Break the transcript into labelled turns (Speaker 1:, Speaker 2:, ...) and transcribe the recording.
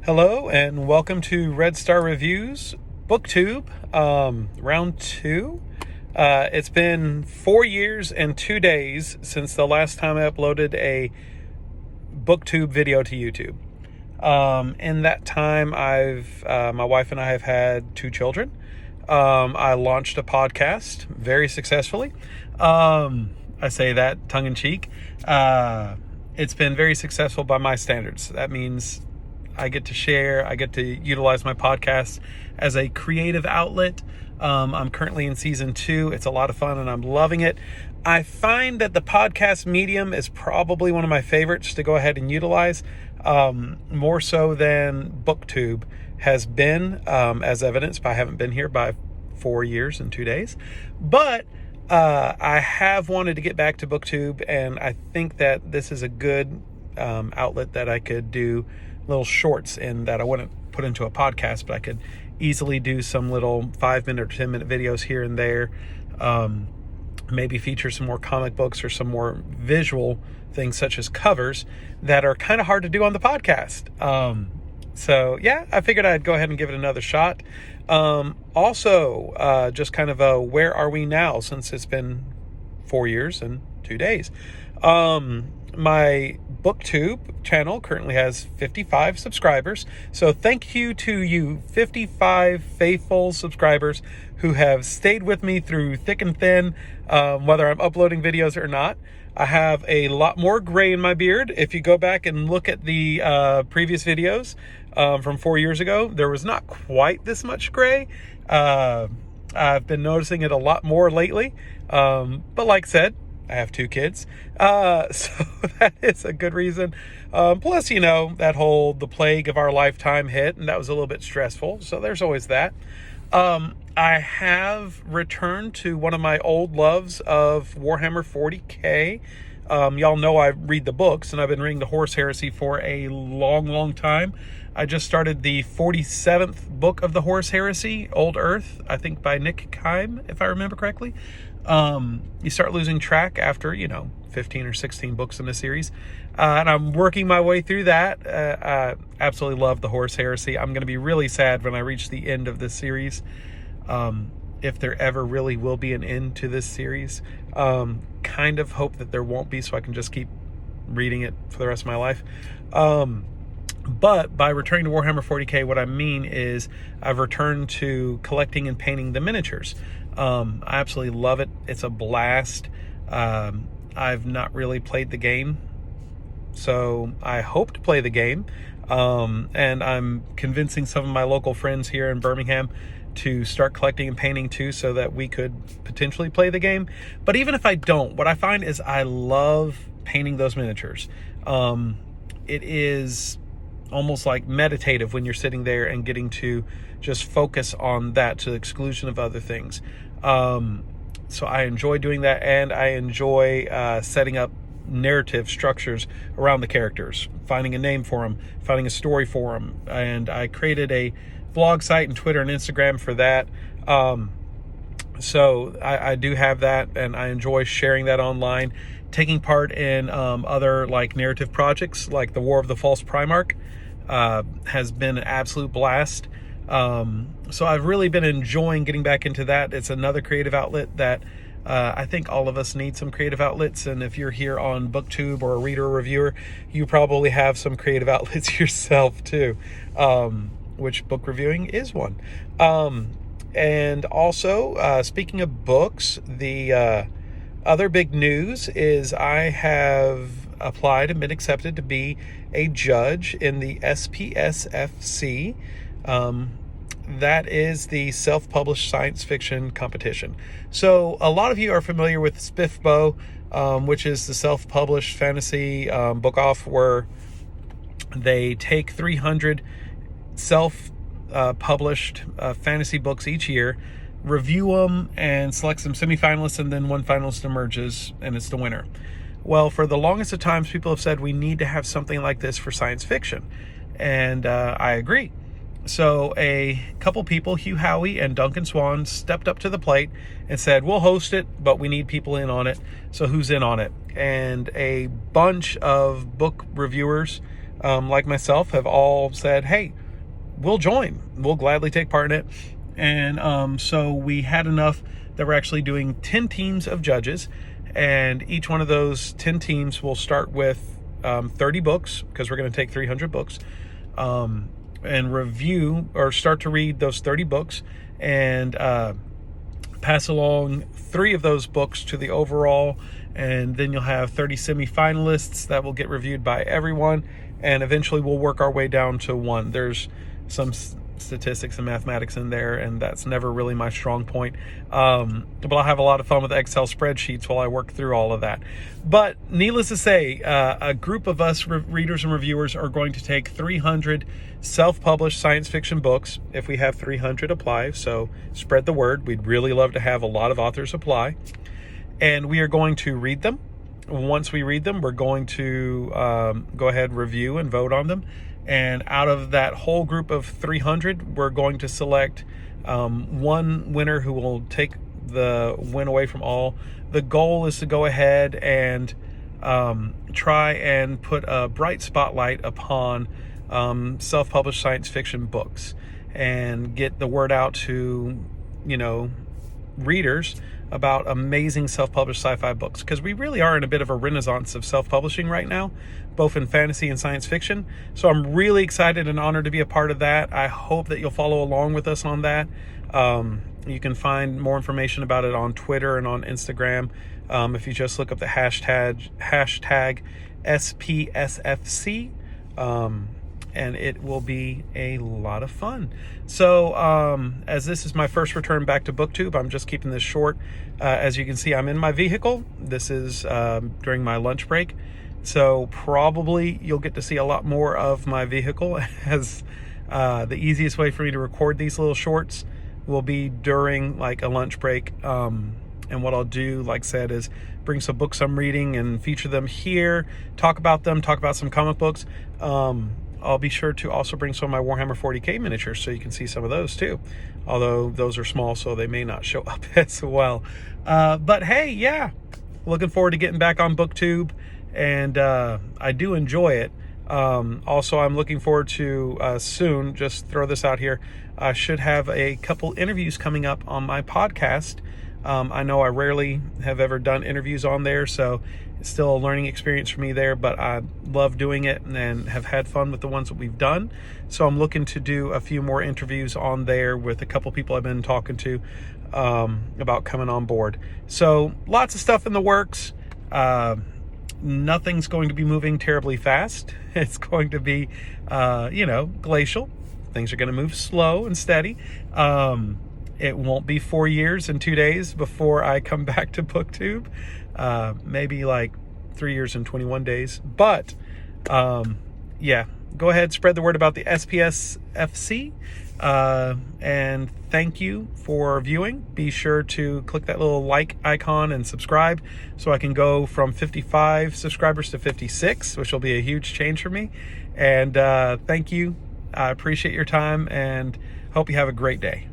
Speaker 1: Hello and welcome to Red Star Reviews BookTube, round 2. It's been 4 years and 2 days since the last time I uploaded a BookTube video to YouTube. In that time, my wife and I have had 2 children. I launched a podcast very successfully. I say that tongue-in-cheek. It's been very successful by my standards. That means I get to share, I get to utilize my podcast as a creative outlet. I'm currently in season 2. It's a lot of fun and I'm loving it. I find that the podcast medium is probably one of my favorites to go ahead and utilize, more so than BookTube has been, as evidenced by I haven't been here by 4 years and 2 days. But I have wanted to get back to BookTube, and I think that this is a good outlet that I could do little shorts in that I wouldn't put into a podcast, but I could easily do some little 5-minute or 10-minute videos here and there. Maybe feature some more comic books or some more visual things such as covers that are kind of hard to do on the podcast. So yeah, I figured I'd go ahead and give it another shot. Also, just kind of a where are we now since it's been 4 years and 2 days. My BookTube channel currently has 55 subscribers. So thank you to you 55 faithful subscribers who have stayed with me through thick and thin, whether I'm uploading videos or not. I have a lot more gray in my beard. If you go back and look at the previous videos from 4 years ago, there was not quite this much gray. I've been noticing it a lot more lately. But like I said, I have 2 kids, so that is a good reason. Plus, the plague of our lifetime hit, and that was a little bit stressful, so there's always that. I have returned to one of my old loves of Warhammer 40K. Y'all know I read the books, and I've been reading the Horus Heresy for a long time. I just started the 47th book of the Horus Heresy, Old Earth, I think by Nick Kime, if I remember correctly. You start losing track after, 15 or 16 books in a series. And I'm working my way through that. I absolutely love the Horus Heresy. I'm going to be really sad when I reach the end of this series. If there ever really will be an end to this series. Kind of hope that there won't be, so I can just keep reading it for the rest of my life. But by returning to Warhammer 40K, what I mean is I've returned to collecting and painting the miniatures. I absolutely love it. It's a blast. I've not really played the game, so I hope to play the game. And I'm convincing some of my local friends here in Birmingham to start collecting and painting too, so that we could potentially play the game. But even if I don't, what I find is I love painting those miniatures. It is almost like meditative when you're sitting there and getting to just focus on that to the exclusion of other things. So I enjoy doing that, and I enjoy setting up narrative structures around the characters, finding a name for them, finding a story for them. And I created a blog site and Twitter and Instagram for that. So I do have that, and I enjoy sharing that online. Taking part in other narrative projects like the War of the False Primarch has been an absolute blast. So I've really been enjoying getting back into that. It's another creative outlet that I think all of us need some creative outlets. And if you're here on BookTube or a reader or reviewer, you probably have some creative outlets yourself too, which book reviewing is one. And also, speaking of books, the other big news is I have applied and been accepted to be a judge in the SPSFC. That is the self-published science fiction competition. So a lot of you are familiar with SPFBO, which is the self-published fantasy book off, where they take 300 self-published fantasy books each year, review them, and select some semifinalists, and then one finalist emerges, and it's the winner. Well, for the longest of times, people have said we need to have something like this for science fiction, and I agree. So a couple people, Hugh Howey and Duncan Swan, stepped up to the plate and said, we'll host it, but we need people in on it. So who's in on it? And a bunch of book reviewers like myself, have all said, hey, we'll join. We'll gladly take part in it. And so we had enough that we're actually doing 10 teams of judges. And each one of those 10 teams will start with 30 books, because we're going to take 300 books, and review or start to read those 30 books and pass along 3 of those books to the overall. And then you'll have 30 semifinalists that will get reviewed by everyone. And eventually we'll work our way down to 1. There's some statistics and mathematics in there, and that's never really my strong point. But I'll have a lot of fun with Excel spreadsheets while I work through all of that. But needless to say, a group of us readers and reviewers are going to take 300 self-published science fiction books. If we have 300 apply, so spread the word. We'd really love to have a lot of authors apply. And we are going to read them. Once we read them, we're going to go ahead, review, and vote on them. And out of that whole group of 300, we're going to select one winner who will take the win away from all. The goal is to go ahead and try and put a bright spotlight upon self-published science fiction books and get the word out to, readers about amazing self-published sci-fi books, because we really are in a bit of a renaissance of self-publishing right now, both in fantasy and science fiction. So I'm really excited and honored to be a part of that. I hope that you'll follow along with us on that. You can find more information about it on Twitter and on Instagram. If you just look up the hashtag SPSFC, and it will be a lot of fun. So as this is my first return back to BookTube, I'm just keeping this short. As you can see, I'm in my vehicle. This is during my lunch break. So probably you'll get to see a lot more of my vehicle, as the easiest way for me to record these little shorts will be during like a lunch break. And what I'll do, like I said, is bring some books I'm reading and feature them here, talk about them, talk about some comic books. I'll be sure to also bring some of my Warhammer 40K miniatures so you can see some of those too. Although those are small, so they may not show up as well. But hey, yeah, looking forward to getting back on BookTube, and I do enjoy it. Also, I'm looking forward to soon, just throw this out here, I should have a couple interviews coming up on my podcast. I know I rarely have ever done interviews on there, so it's still a learning experience for me there, but I love doing it and have had fun with the ones that we've done. So I'm looking to do a few more interviews on there with a couple people I've been talking to about coming on board. So lots of stuff in the works. Nothing's going to be moving terribly fast. It's going to be, glacial. Things are going to move slow and steady. It won't be 4 years and 2 days before I come back to BookTube. Maybe like 3 years and 21 days. But yeah, go ahead, spread the word about the SPSFC. And thank you for viewing. Be sure to click that little like icon and subscribe so I can go from 55 subscribers to 56, which will be a huge change for me. And thank you. I appreciate your time and hope you have a great day.